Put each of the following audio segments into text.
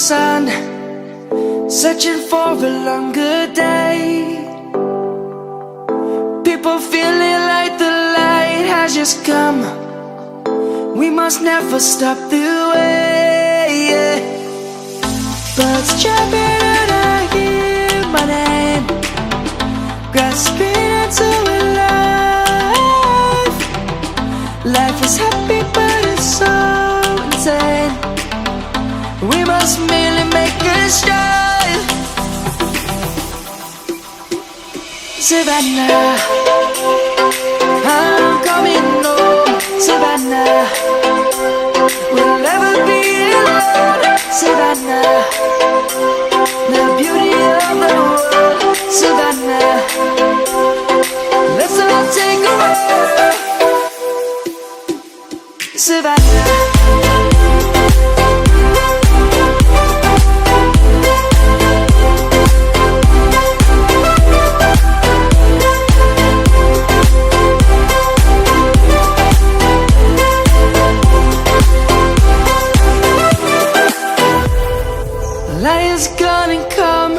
sun, searching for a longer day. People feeling like the light has just come. We must never stop the way, yeah. Birds chirping and I hear my name, grasping into a life. Life is happy but it's so insane. We must merely make a start. Savannah, I'm coming home. Savannah, we'll never be alone. Savannah, the beauty of the world. Savannah, let's all take a walk. Savannah. Light is gonna come.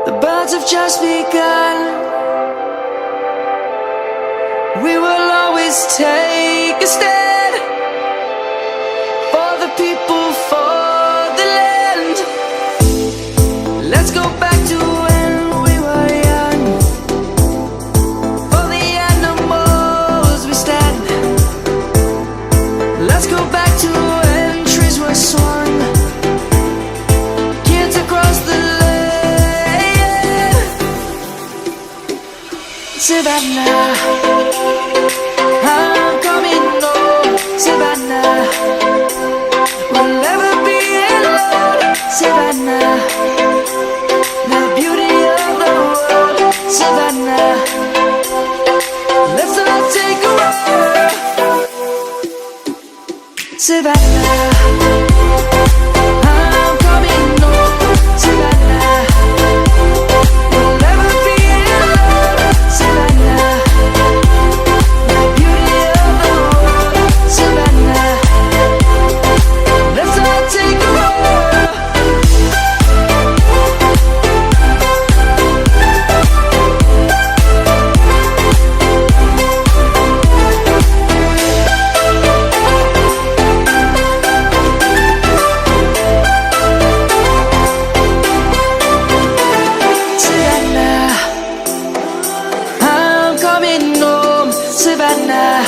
The birds have just begun. We will always take a stand for the people, for the land. Let's go back to when we were young. For the animals we stand. Let's go back to when trees were swung. Kids across the land. Savannah, I'm coming home. Savannah, we'll never be alone. Savannah, the beauty of the world. Savannah, let's all take a walk. Savannah, I'm coming home. Savannah, we'll never be alone. Savannah, the beauty of the world. Savannah, let's all take a walk. Savannah, I'm coming home. Savannah,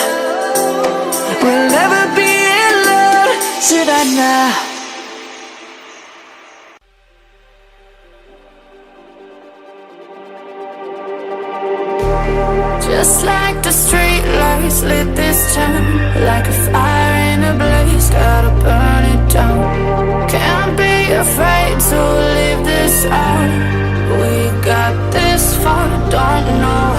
we'll never be alone. Savannah. Just like the street lights lit this town, like a fire in a blaze, gotta burn it down. Can't be afraid to leave this out. We got this far, don't know